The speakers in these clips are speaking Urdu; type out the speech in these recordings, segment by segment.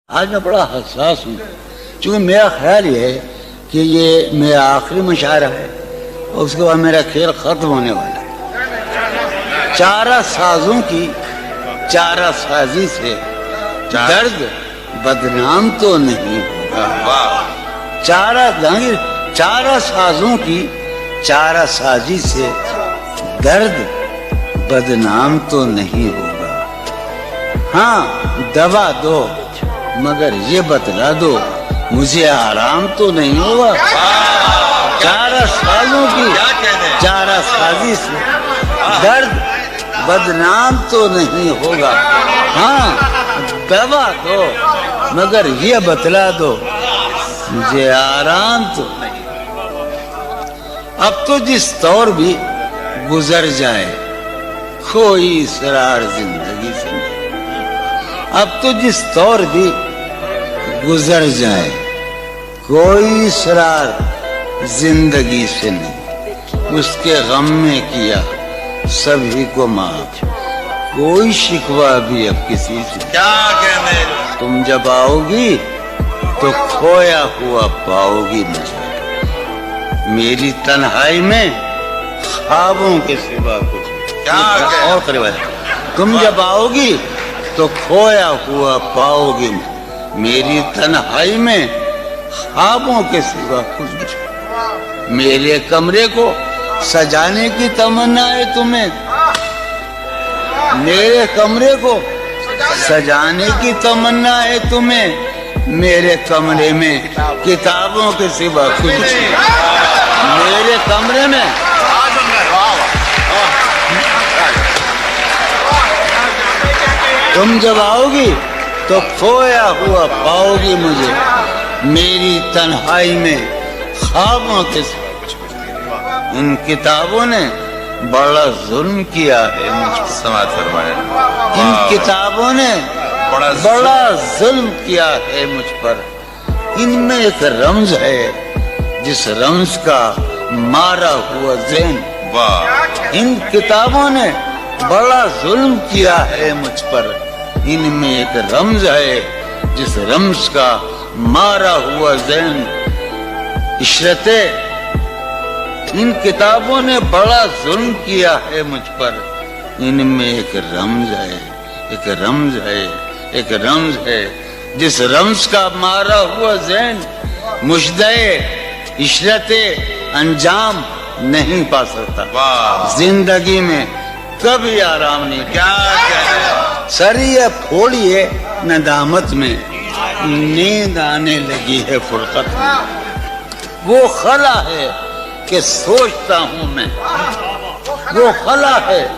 آج میں بڑا حساس ہوں، چونکہ میرا خیال یہ ہے کہ یہ میرا آخری مشاعرہ ہے اور اس کے بعد میرا کھیل ختم ہونے والا ہے۔ چارہ سازوں کی چارہ سازی سے درد بدنام تو نہیں ہوگا۔ چارہ سازوں کی چارہ سازی سے درد بدنام تو نہیں ہوگا۔ ہاں دوا دو مگر یہ بتلا دو مجھے آرام تو نہیں ہوگا۔ چارہ سازوں کی چارہ سازی سے درد بدنام تو نہیں ہوگا۔ ہاں دوا دو مگر یہ بتلا دو مجھے آرام تو نہیں۔ اب تو جس طور بھی گزر جائے کوئی اسرار زندگی سے نہیں۔ اب تو جس طور بھی گزر جائے کوئی اسرار زندگی سے نہیں۔ اس کے غم میں کیا سبھی کو معاف، کوئی شکوہ بھی اب کسی سے۔ کیا کہنے تم جب آؤ گی تو کھویا ہوا پاؤ گی مجھے، میری تنہائی میں خوابوں کے سوا کچھ اور قریب ہے۔ تم جب آؤ گی تو کھویا ہوا پاؤ گی میری تنہائی میں خوابوں کے سوا کچھ نہیں۔ میرے کمرے کو سجانے کی تمنا ہے تمہیں، میرے کمرے کو سجانے کی تمنا ہے تمہیں، میرے کمرے میں کتابوں کے سوا کچھ نہیں۔ میرے کمرے میں تم جب آؤ گی تو کھویا ہوا پاؤ گی مجھے، میری تنہائی میں خوابوں کے ساتھ۔ ان کتابوں نے بڑا ظلم کیا ہے مجھ پر، سماعت فرمائے۔ ان کتابوں نے بڑا ظلم کیا ہے مجھ پر۔ ان میں ایک رمز ہے جس رمز کا مارا ہوا ذہن۔ ان کتابوں نے بڑا ظلم کیا ہے مجھ پر، ان میں ایک رمز ہے جس رمز کا مارا ہوا ذہن۔ عشرتِ ان کتابوں نے بڑا ظلم کیا ہے مجھ پر، ان میں ایک رمز ہے، ایک رمز ہے، ایک رمز ہے جس رمز کا مارا ہوا ذہن مجدے عشرتِ انجام نہیں پا سکتا۔ زندگی میں کبھی آرام نہیں۔ کیا سریہ پھوڑیے ندامت میں، نیند آنے لگی ہے فرقت میں۔ وہ خلا ہے کہ سوچتا ہوں میں، وہ خلا ہے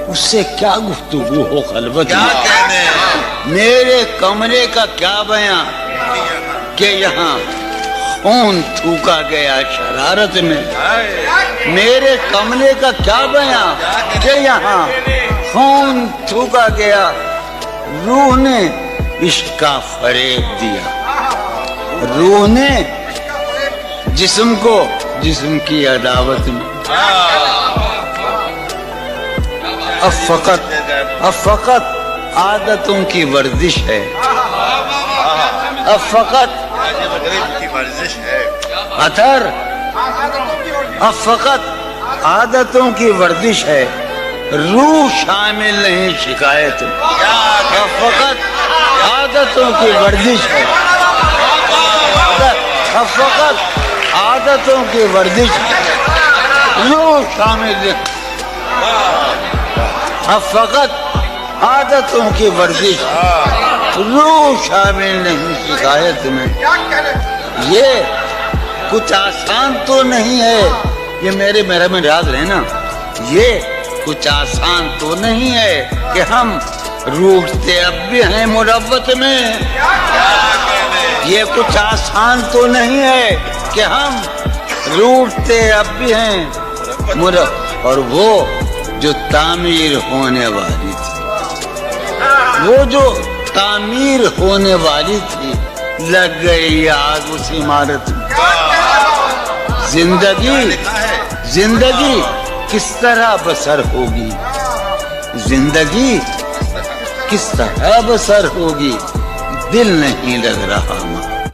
اس سے کیا گفتگو ہو خلوت میں۔ میرے کمرے کا کیا بیان کہ یہاں خون تھوکا گیا شرارت میں۔ میرے کمرے کا کیا بیان کہ یہاں خون تھوکا گیا، روح نے عشق کا فریب دیا، روح نے جسم کو جسم کی عداوت میں۔ اب فقط عادتوں کی ورزش ہے، اب فقط اتھر، اب فقط عادتوں کی ورزش ہے، روح شامل نہیں شکایت۔ اب فقط عادتوں کی ورزش ہے، اب فقط عادتوں کی ورزش ہے، روح شامل نہیں۔ اب فقط عادتوں کی ورزش، روح شامل نہیں شکایت میں۔ یہ کچھ آسان تو نہیں ہے، یہ میرے میں راز رہنا، یہ کچھ آسان تو نہیں ہے کہ ہم روٹتے اب بھی ہیں مروت میں۔ یہ کچھ آسان تو نہیں ہے کہ ہم روٹتے اب بھی ہیں مروت۔ اور وہ جو تعمیر ہونے والی تھی، وہ جو تعمیر ہونے والی تھی، لگ گئی آگ اس عمارت میں۔ زندگی کس طرح بسر ہوگی، زندگی کس طرح بسر ہوگی، دل نہیں لگ رہا ماں.